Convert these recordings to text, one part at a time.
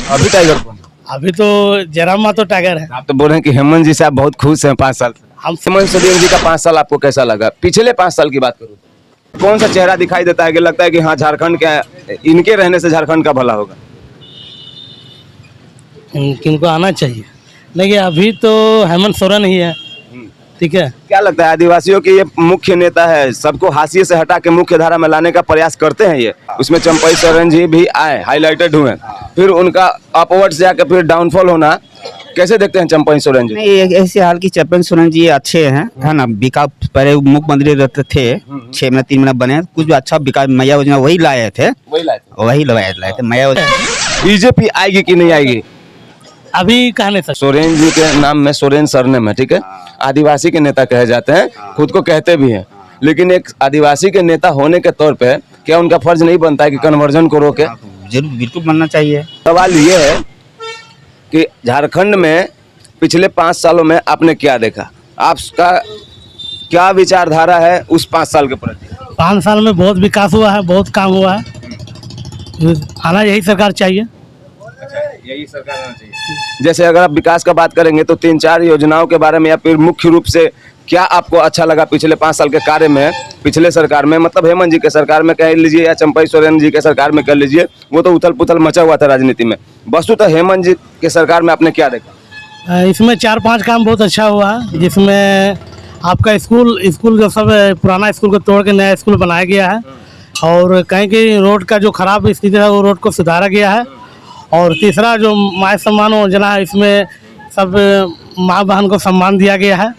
अभी टाइगर कौन है? अभी तो जयराम मातो टाइगर है। आप तो बोल रहे हैं कि हेमंत जी से आप बहुत खुश हैं 5 साल से। हम हेमंत सोरेन जी का 5 साल आपको कैसा लगा? पिछले 5 साल की बात करूँ कौन सा चेहरा दिखाई देता है कि लगता है कि हाँ झारखंड के इनके रहने से झारखंड का भला होगा? किनको आना चाहिए, लेकिन अभी तो हेमंत सोरेन ही है। ठीक है। क्या लगता है आदिवासियों के ये मुख्य नेता है, सबको हाशिए से हटा के मुख्य धारा में लाने का प्रयास करते हैं ये? उसमें चंपई सोरेन जी भी आए, हाईलाइटेड हुए, फिर उनका अपवर्ड से आकर फिर डाउनफॉल होना, कैसे देखते हैं चंपई सोरेन जी? नहीं, ऐसे हाल की चंपई सोरेन जी अच्छे हैं, है ना। विकास पहले मुख्यमंत्री रहते थे, 6 महीने 3 महीने बने, कुछ अच्छा विकास मैया योजना वही लाए थे, वही लाए थे मैया योजना। बीजेपी आएगी कि नहीं आएगी? अभी कहा नहीं सकते। सोरेन जी के नाम में सोरेन सरनेम है, ठीक है। आदिवासी के नेता कहे जाते हैं, खुद को कहते भी हैं, लेकिन एक आदिवासी के नेता होने के तौर पे क्या उनका फर्ज नहीं बनता है कि कन्वर्जन को रोके? जरूर, बिल्कुल बनना चाहिए। सवाल ये है कि झारखंड में पिछले 5 सालों में आपने क्या देखा? आपका क्या विचारधारा है उस 5 साल के प्रति? 5 साल में बहुत विकास हुआ है, बहुत काम हुआ है। आना यही सरकार चाहिए। यही सरकार आना चाहिए। जैसे अगर आप विकास का बात करेंगे तो 3-4 योजनाओं के बारे में या फिर मुख्य रूप से क्या आपको अच्छा लगा पिछले 5 साल के कार्य में? पिछले सरकार में मतलब हेमंत जी के सरकार में कह लीजिए या चंपई सोरेन जी के सरकार में कह लीजिए, वो तो उथल पुथल मचा हुआ था राजनीति में। वस्तुतः हेमंत जी के सरकार में आपने क्या देखा? इसमें 4-5 काम बहुत अच्छा हुआ है, जिसमें आपका स्कूल जो सब पुराना स्कूल को तोड़ के नया स्कूल बनाया गया है, और कहीं कहीं रोड का जो खराब स्थिति है वो रोड को सुधारा गया है। और तीसरा जो माय सम्मान योजना है, इसमें सब माँ बहन को सम्मान दिया गया है,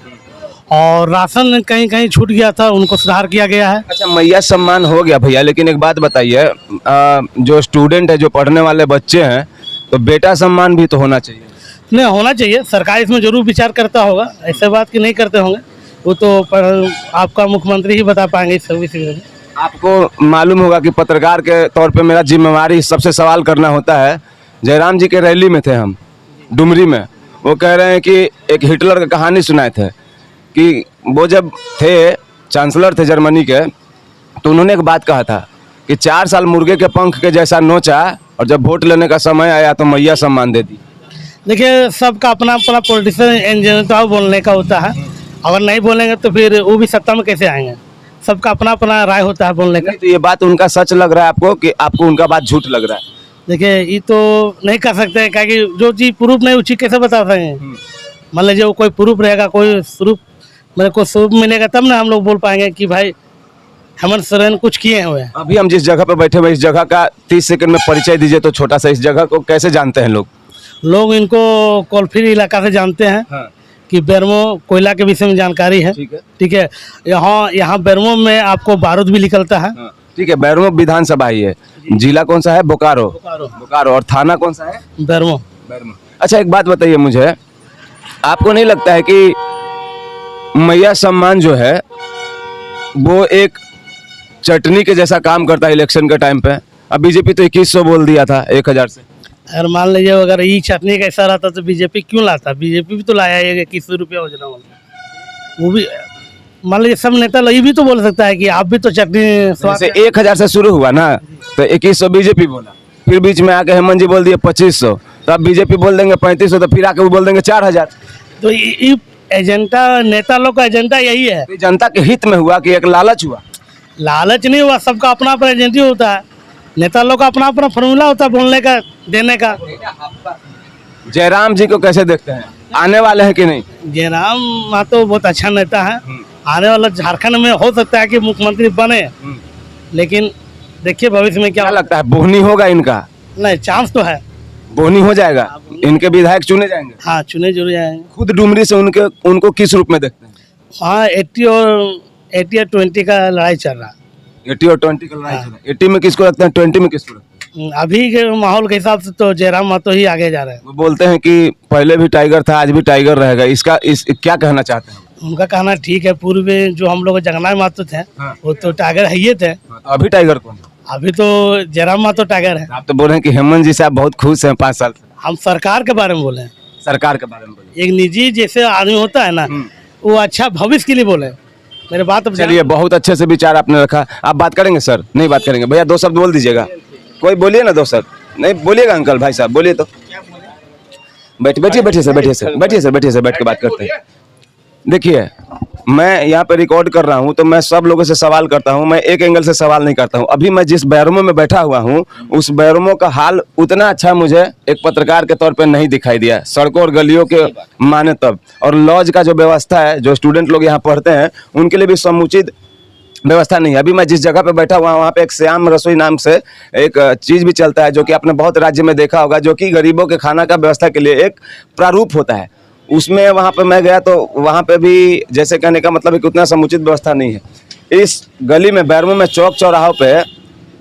और राशन कहीं कहीं छूट गया था, उनको सुधार किया गया है। अच्छा, मैया सम्मान हो गया भैया, लेकिन एक बात बताइए, जो स्टूडेंट है, जो पढ़ने वाले बच्चे हैं, तो बेटा सम्मान भी तो होना चाहिए। नहीं, होना चाहिए। सरकार इसमें जरूर विचार करता होगा, ऐसे बात कि नहीं करते होंगे, वो तो पर आपका मुख्यमंत्री ही बता पाएंगे इस सर्विस में। आपको मालूम होगा कि पत्रकार के तौर पे मेरा जिम्मेवारी सबसे सवाल करना होता है। जयराम जी के रैली में थे हम डुमरी में, वो कह रहे हैं कि एक हिटलर की कहानी सुनाए थे कि वो जब थे चांसलर थे जर्मनी के, तो उन्होंने एक बात कहा था कि 4 साल मुर्गे के पंख के जैसा नोचा, और जब वोट लेने का समय आया तो मैया सम्मान दे दी। देखिए, सबका अपना अपना पॉलिटिशियन एजेंडा बोलने का होता है। अगर नहीं बोलेंगे तो फिर वो भी सत्ता में कैसे आएंगे? सबका अपना अपना राय होता है बोलने का। तो ये बात उनका सच लग रहा है आपको कि आपको उनका बात झूठ लग रहा है? देखिए, ये तो नहीं कर सकते हैं, क्योंकि जो चीज़ प्रूफ नहीं, वो चीज़ कैसे बता सकेंगे? मान लीजिए वो कोई प्रूफ रहेगा, कोई प्रूफ मेरे को प्रूफ मिलेगा तब ना हम लोग बोल पाएंगे कि भाई हेमंत सोरेन कुछ किए हुए हैं। अभी हम जिस जगह पे बैठे हुए, इस जगह का 30 सेकंड में परिचय दीजिए तो छोटा सा। इस जगह को कैसे जानते हैं लोग इनको कोलफील्ड इलाका से जानते हैं। हाँ। कि बेरमो कोयला के विषय में जानकारी है। ठीक है। यहाँ बेरमो में आपको बारूद भी निकलता है। हाँ। ठीक है, बैरमो विधानसभा ही है। जिला कौन सा है? बोकारो। बोकारो। और थाना कौन सा है? बेरमो। अच्छा, एक बात बताइए मुझे, आपको नहीं लगता है कि मैया सम्मान जो है वो एक चटनी के जैसा काम करता है इलेक्शन के टाइम पे? अब बीजेपी तो 2100 बोल दिया था 1000 से। अगर मान लीजिए अगर ये चटनी का ऐसा रहता तो बीजेपी क्यों लाता? बीजेपी भी तो लाया है 2100 रुपया योजना वाला। वो भी मान लीजिए सब नेता ये भी तो बोल सकता है कि आप भी तो चटनी। जैसे 1000 से शुरू हुआ ना, तो 2100 बीजेपी बोला, फिर बीच में आके हेमंत जी बोल दिए 2500, तो अब बीजेपी बोल देंगे 3500, तो फिर आके वो बोल देंगे 4000। तो ये एजेंडा, नेता लोग का एजेंडा यही है। तो जनता के हित में हुआ कि एक लालच हुआ? लालच नहीं हुआ, सबका अपना अपना एजेंडा होता है। नेता लोग का अपना अपना फॉर्मूला होता है बोलने का, देने का। जयराम जी को कैसे देखते हैं, आने वाले हैं कि नहीं? जयराम मातो बहुत अच्छा नेता है। आने वाला झारखंड में हो सकता है कि मुख्यमंत्री बने, लेकिन देखिए भविष्य में क्या लगता है। बोहनी होगा इनका? नहीं, चांस तो है, बोहनी हो जाएगा। इनके विधायक चुने जाएंगे? हाँ, चुने जरूर जाएंगे। खुद डुमरी से उनको किस रूप में देखते हैं? हाँ, 80 और 20 का लड़ाई चल रहा है। 80 और 20 का लड़ाई चल रहा है। 80 में किसको रखते हैं, 20 में किसको रखते हैं? अभी के माहौल के हिसाब से तो जयराम मातो ही आगे जा रहे हैं। वो बोलते हैं कि पहले भी टाइगर था, आज भी टाइगर रहेगा। इस क्या कहना चाहते हैं? उनका कहना ठीक है। पूर्व में जो हम लोग जगन्नाथ मातो थे, वो तो टाइगर है ही थे। तो अभी टाइगर कौन है? अभी तो जयराम मातो टाइगर है। आप तो बोल रहे हैं कि हेमंत जी से आप बहुत खुश हैं 5 साल से। हम सरकार के बारे में बोले। सरकार के बारे में बोले। एक निजी जैसे आदमी होता है ना, वो अच्छा भविष्य के लिए बोले। मेरे बात अब चलिए, बहुत अच्छे से विचार आपने रखा। आप बात करेंगे सर? नहीं बात करेंगे भैया, 2 शब्द बोल दीजिएगा। कोई बोलिए ना 2 शब्द। नहीं बोलिएगा अंकल, भाई साहब बोलिए तो। बैठिए सर, बैठ के बात करते हैं। देखिए, मैं यहाँ पे रिकॉर्ड कर रहा हूँ तो मैं सब लोगों से सवाल करता हूँ, मैं एक एंगल से सवाल नहीं करता हूँ। अभी मैं जिस बैरमो में बैठा हुआ हूँ उस बैरमो का हाल उतना अच्छा मुझे एक पत्रकार के तौर पे नहीं दिखाई दिया, सड़कों और गलियों के माने तब। और लॉज का जो व्यवस्था है, जो स्टूडेंट लोग यहाँ पढ़ते हैं उनके लिए भी समुचित व्यवस्था नहीं है। अभी मैं जिस जगह पे बैठा हुआ वहाँ पे एक श्याम रसोई नाम से एक चीज़ भी चलता है, जो कि आपने बहुत राज्य में देखा होगा, जो कि गरीबों के खाना का व्यवस्था के लिए एक प्रारूप होता है। उसमें वहाँ पे मैं गया तो वहाँ पे भी जैसे कहने का मतलब है कि उतना समुचित व्यवस्था नहीं है। इस गली में बैरमो में चौक चौराहों पे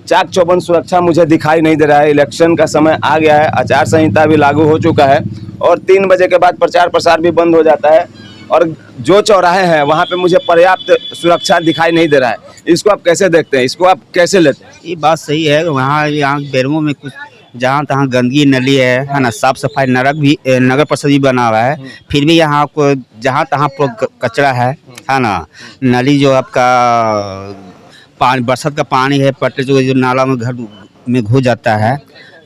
चाक चौबंद सुरक्षा मुझे दिखाई नहीं दे रहा है। इलेक्शन का समय आ गया है, आचार संहिता भी लागू हो चुका है और 3 बजे के बाद प्रचार प्रसार भी बंद हो जाता है और जो चौराहे हैं वहाँ पे मुझे पर्याप्त सुरक्षा दिखाई नहीं दे रहा है। इसको आप कैसे देखते हैं, इसको आप कैसे लेते हैं? ये बात सही है। वहाँ यहाँ बैरमो में कुछ जहाँ तहाँ गंदगी नली है ना, साफ सफाई नगर परिषद भी बना हुआ है, फिर भी यहाँ आपको जहाँ तहाँ कचरा है ना। नली जो आपका पानी बरसात का पानी है, पट्टे जो नाला में घर में घुस जाता है,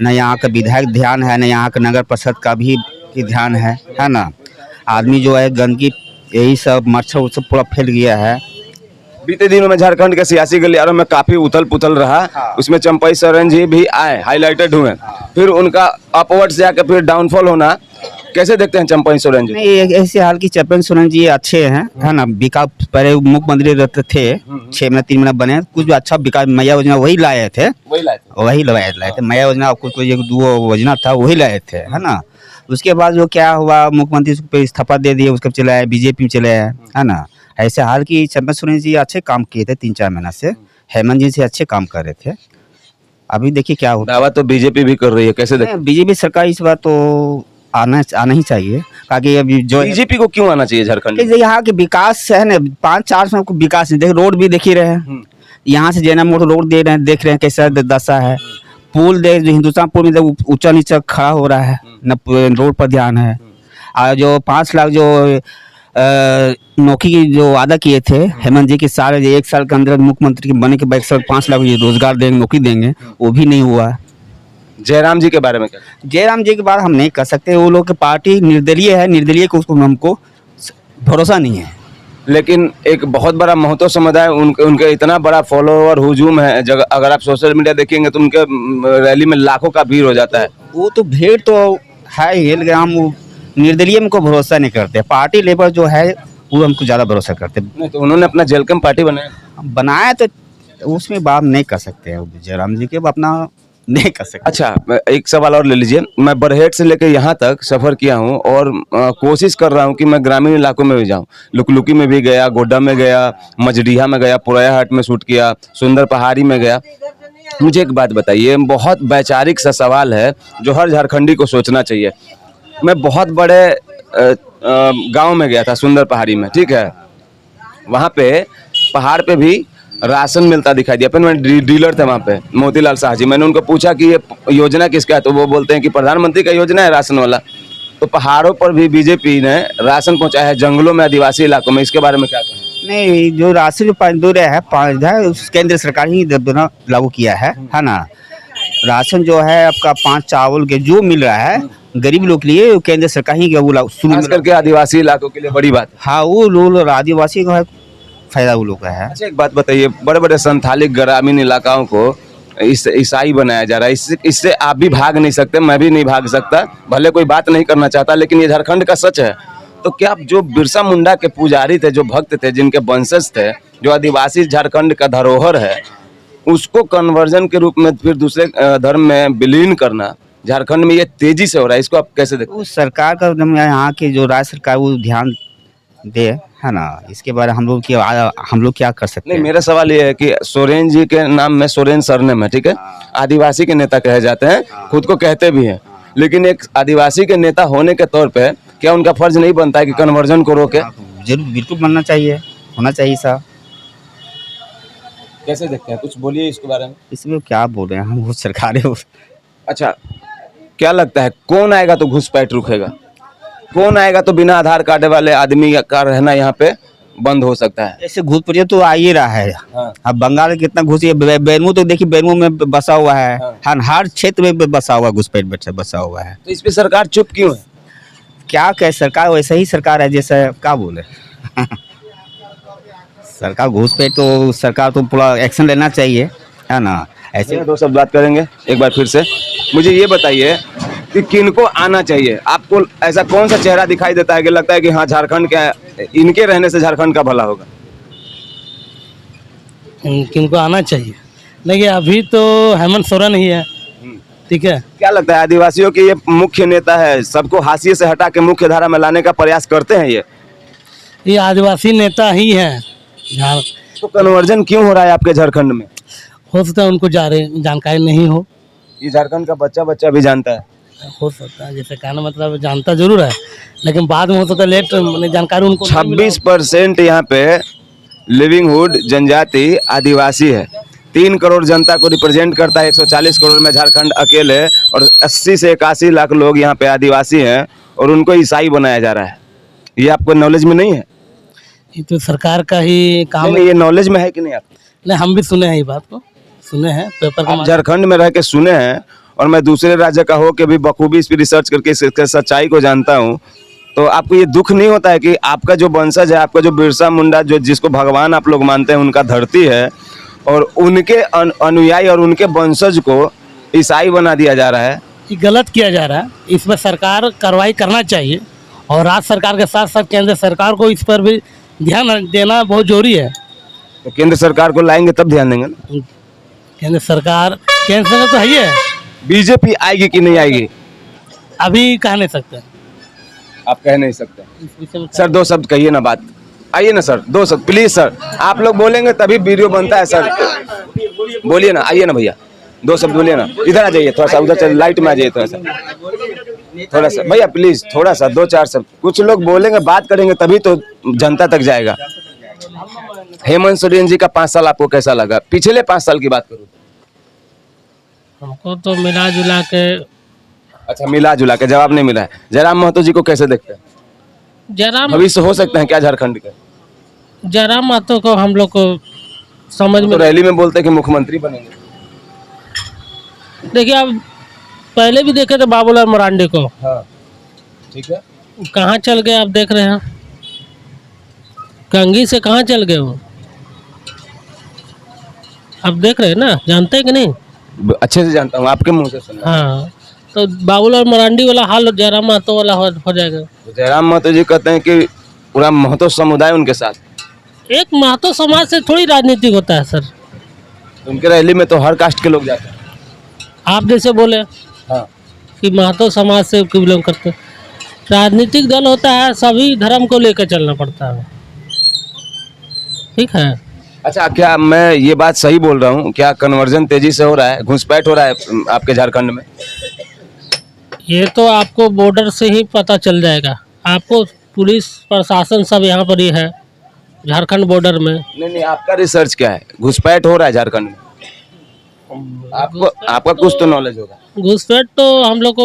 न यहाँ का विधायक ध्यान है, न यहाँ का नगर परिषद का भी ध्यान है ना। आदमी जो है गंदगी, यही सब मच्छर वो सब पूरा फैल गया है। बीते दिनों में झारखंड के सियासी गलियारों में काफी उथल पुथल रहा। उसमें चंपई सोरेन जी भी आए, हाईलाइटेड हुए, फिर उनका अपवर्ड से आकर फिर डाउनफॉल होना। कैसे देखते हैं चंपई सोरेन जी? नहीं, ऐसे हाल की चंपई सोरेन जी अच्छे हैं है ना। विकास पहले मुख्यमंत्री रहते थे, 6 महीना 3 महीना बने, कुछ भी अच्छा विकास मैया योजना वही लाए थे, वही लाए थे मैया योजना। कोई एक दो योजना था वही लाए थे है ना। उसके बाद जो क्या हुआ, मुख्यमंत्री पे इस्तीफा दे दिया, उसके चले आए बीजेपी में चले आए है ना। ऐसे हाल की चंपई सोरेन जी अच्छे काम किए थे 3-4 महीना से, हेमंत जी से अच्छे काम कर रहे थे। अभी देखिए क्या होता है। दावा तो बीजेपी भी कर रही है, कैसे देखते हैं? बीजेपी सरकार इस बार तो आना ही चाहिए, ताकि अभी जो बीजेपी को क्यों आना चाहिए झारखंड में? यहाँ के विकास है ना, 5-4 साल को विकास नहीं, देखिए रोड भी देख ही रहे हैं। यहाँ से जैना मोड़ रोड देख रहे हैं कैसा दशा है। पुल देख, जो हिंदुस्तान पुल में ऊंचा नीचा खड़ा हो रहा है, न रोड पर ध्यान है। और जो 5 लाख जो नौकरी की जो वादा किए थे हेमंत जी के, सारे 1 साल के अंदर मुख्यमंत्री के बने के बाद 5 लाख रोजगार देंगे, नौकरी देंगे, वो भी नहीं हुआ। जयराम जी के बारे में क्या? जयराम जी के बारे में हम नहीं कह सकते, वो लोग की पार्टी निर्दलीय है, निर्दलीय को उसको हमको भरोसा नहीं है। लेकिन एक बहुत बड़ा महतो समुदाय, उनके इतना बड़ा फॉलोअर हुजूम है, अगर आप सोशल मीडिया देखेंगे तो उनके रैली में लाखों का भीड़ हो जाता है। वो तो भीड़ तो है ही, लेकिन हम निर्दलीय में को भरोसा नहीं करते। पार्टी लेवल जो है वो हमको ज़्यादा भरोसा करते। नहीं तो उन्होंने अपना जेलकम पार्टी बनाया तो उसमें बात नहीं कर सकते हैं जयराम जी के, अपना नहीं कर सकते। अच्छा, एक सवाल और ले लीजिए। मैं बरहेट से लेकर यहाँ तक सफ़र किया हूँ और कोशिश कर रहा हूँ कि मैं ग्रामीण इलाकों में भी जाऊँ। लुकलुकी में भी गया, गोड्डा में गया, मजडीहा में गया, पुरैया हाट में शूट किया, सुंदर पहाड़ी में गया। मुझे एक बात बताइए, बहुत वैचारिक सा सवाल है जो हर झारखंडी को सोचना चाहिए। मैं बहुत बड़े गांव में गया था, सुंदर पहाड़ी में, ठीक है। वहाँ पे पहाड़ पे भी राशन मिलता दिखाई दिया। मैं डीलर थे वहाँ पे, मोतीलाल शाह जी। मैंने उनको पूछा कि ये योजना किसका है, तो वो बोलते हैं कि प्रधानमंत्री का योजना है राशन वाला। तो पहाड़ों पर भी बीजेपी ने राशन पहुँचाया है, जंगलों में, आदिवासी इलाकों में। इसके बारे में क्या कहें? नहीं, जो राशन जो है केंद्र सरकार ही लागू किया है ना। राशन जो है आपका 5 चावल के जो मिल रहा है गरीब लोग के लिए, केंद्र सरकार ही खास करके आदिवासी इलाकों के लिए बड़ी बात। हाँ, वो लोग आदिवासी का फायदा वो लोग का है। अच्छा, एक बात बताइए, बड़े बड़े संथाली ग्रामीण इलाकाओं को ईसाई बनाया जा रहा है। इससे आप भी भाग नहीं सकते, मैं भी नहीं भाग सकता, भले कोई बात नहीं करना चाहता, लेकिन ये झारखंड का सच है। तो क्या जो बिरसा मुंडा के पुजारी थे, जो भक्त थे, जिनके वंशज थे, जो आदिवासी झारखंड का धरोहर है, उसको कन्वर्जन के रूप में फिर दूसरे धर्म में विलीन करना झारखंड में ये तेजी से हो रहा है, इसको आप कैसे देखते हैं? उस सरकार का यहाँ की जो राज्य सरकार वो ध्यान दे है ना, इसके बारे में हम लोग क्या कर सकते हैं? नहीं, मेरा सवाल ये है कि सोरेन जी के नाम में सोरेन सरनेम है, ठीक है। आदिवासी के नेता कहे जाते हैं, खुद को कहते भी हैं, लेकिन एक आदिवासी के नेता होने के तौर पे क्या उनका फर्ज नहीं बनता है कि कन्वर्जन को रोके? जरूर, बिल्कुल बनना चाहिए, होना चाहिए साहब। कैसे देखते हैं, कुछ बोलिए इसके बारे में। इसमें क्या बोल रहे हैं हम, वो सरकार है। अच्छा, क्या लगता है कौन आएगा तो घुसपैठ रुकेगा? कौन आएगा तो बिना आधार कार्ड वाले आदमी का रहना यहाँ पे बंद हो सकता है? ऐसे घुसपैठिया तो आ ही रहा है। हाँ। अब बंगाल में कितना घुस बेरमू तो देखिए, बेरमू में बसा हुआ है। हाँ। हर क्षेत्र में बसा हुआ, घुसपैठ बसा हुआ है। तो इस पे सरकार चुप क्यों है? क्या कहे, सरकार वैसे ही सरकार है, जैसे क्या बोले सरकार घुसपैठ तो सरकार तो पूरा एक्शन लेना चाहिए, है ना। ऐसे दो शब्द बात करेंगे एक बार फिर से। मुझे ये बताइए कि किनको आना चाहिए? आपको ऐसा कौन सा चेहरा दिखाई देता है कि लगता है कि हाँ झारखंड के इनके रहने से झारखंड का भला होगा? किनको आना चाहिए? देखिए अभी तो हेमंत सोरेन ही है, ठीक है। क्या लगता है आदिवासियों के ये मुख्य नेता है, सबको हाशिए से हटा के मुख्य धारा में लाने का प्रयास करते हैं ये आदिवासी नेता ही हैं। तो कन्वर्जन क्यों हो रहा है आपके झारखंड में? हो सकता है उनको जानकारी नहीं हो, ये झारखंड का बच्चा बच्चा भी जानता है। हो सकता है, जैसे कहना मतलब जानता जरूर है, लेकिन बाद में हो सकता है लेट जानकारी उनको नहीं मिला हो। 26% यहाँ पे लिविंगहुड जनजाति आदिवासी है। 3 करोड़ जनता को रिप्रेजेंट करता है 140 करोड़ में झारखंड अकेले, और 80 से 81 लाख लोग यहाँ पे आदिवासी हैं और उनको ईसाई बनाया जा रहा है। ये आपको नॉलेज में नहीं है? ये तो सरकार का ही काम नहीं, है। ये नॉलेज में है कि नहीं आप? नहीं, हम भी सुने हैं ये बात को, सुने हैं पेपर आप का। झारखंड में रह के सुने हैं, और मैं दूसरे राज्य का हो के भी बखूबी इस पर रिसर्च करके इसके सच्चाई को जानता हूँ। तो आपको ये दुख नहीं होता है कि आपका जो वंशज है, आपका जो बिरसा मुंडा, जो जिसको भगवान आप लोग मानते हैं, उनका धरती है, और उनके अनुयायी और उनके वंशज को ईसाई बना दिया जा रहा है? ये गलत किया जा रहा है, इसमें सरकार कार्रवाई करना चाहिए, और राज्य सरकार के साथ साथ केंद्र सरकार को इस पर भी ध्यान देना बहुत जरूरी है। तो केंद्र सरकार को लाएंगे तब ध्यान देंगे ना। केंद्र सरकार तो है ही है, बीजेपी आएगी कि नहीं आएगी? अभी कह नहीं सकते। आप कह नहीं सकते। इस विषय में सर 2 शब्द कहिए ना, बात आइए ना सर, 2 शब्द प्लीज सर। आप लोग बोलेंगे तभी वीडियो बनता है सर। बोलिए ना, आइए ना भैया, 2 शब्द बोलिए ना। इधर आ जाइए थोड़ा सा, उधर चल, लाइट में आ जाइए थोड़ा सा भैया प्लीज, थोड़ा सा 2-4 शब्द। कुछ लोग बोलेंगे, बात करेंगे तभी तो जनता तक जाएगा। हेमंत सोरेन जी का 5 साल आपको कैसा लगा? पिछले 5 साल की बात करूँ हमको तो मिला जुला के, अच्छा मिला जुला के जवाब नहीं मिला है। जयराम महतो जी को कैसे देखते हैं? भविष्य हो सकते हैं क्या झारखंड के? जयराम महतो को हम लोग को समझ तो रैली में बोलते हैं कि मुख्यमंत्री बनेंगे। देखिए, अब पहले भी देखे थे बाबूलाल मरांडी को, हाँ ठीक है। कहाँ चल गए आप देख रहे हैं, कंगी से कहाँ चल गए वो, आप देख रहे हैं ना, जानते हैं कि नहीं? अच्छे से जानता हूँ, आपके मुंह से सुना। हाँ, तो बाबूलाल मरांडी वाला हाल जयराम महतो वाला हो जाएगा। तो जयराम महतो जी कहते हैं कि पूरा महतो समुदाय उनके साथ। एक महतो समाज से थोड़ी राजनीति होता है सर। उनके रैली में तो हर कास्ट के लोग जाते हैं। आप जैसे बोले हाँ। कि महतो समाज से बिलोंग करते, राजनीतिक दल होता है, सभी धर्म को लेकर चलना पड़ता है, ठीक है। अच्छा, क्या मैं ये बात सही बोल रहा हूँ? क्या कन्वर्जन तेजी से हो रहा है, घुसपैठ हो रहा है आपके झारखंड में? ये तो आपको बॉर्डर से ही पता चल जाएगा। आपको पुलिस प्रशासन सब यहाँ पर ही है झारखंड बॉर्डर में। नहीं, आपका रिसर्च क्या है? घुसपैठ हो रहा है झारखंड में? आपका कुछ तो नॉलेज होगा। घुसपैठ तो हम लोग को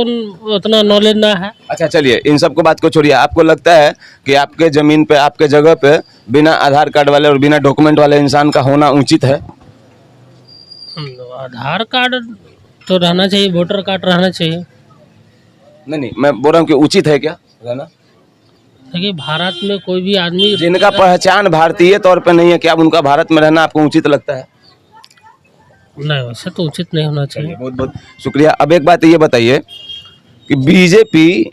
उतना नॉलेज ना है। अच्छा चलिए, इन सबको बात को छोड़िए। आपको लगता है कि आपके जमीन पे, आपके जगह पे बिना आधार कार्ड वाले और बिना डॉक्यूमेंट वाले इंसान का होना उचित है? आधार कार्ड तो रहना चाहिए, वोटर कार्ड रहना चाहिए। नहीं, मैं बोल रहा हूँ कि उचित है क्या रहना? देखिए, भारत में कोई भी आदमी जिनका पहचान भारतीय तौर पे नहीं है, क्या उनका भारत में रहना आपको उचित लगता है? नहीं, वैसे तो उचित नहीं होना चाहिए। बहुत बहुत शुक्रिया। अब एक बात ये बताइए कि बीजेपी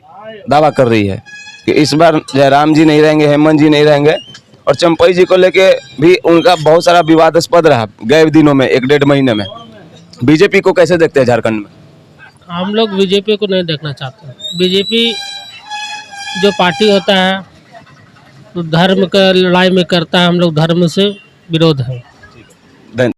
दावा कर रही है कि इस बार जयराम जी नहीं रहेंगे, हेमंत जी नहीं रहेंगे, और चंपई जी को लेके भी उनका बहुत सारा विवादास्पद रहा गए दिनों में, 1-1.5 महीने में। बीजेपी को कैसे देखते हैं झारखंड में? हम लोग बीजेपी को नहीं देखना चाहते। बीजेपी जो पार्टी होता है तो धर्म का लड़ाई में करता है, हम लोग धर्म से विरोध है।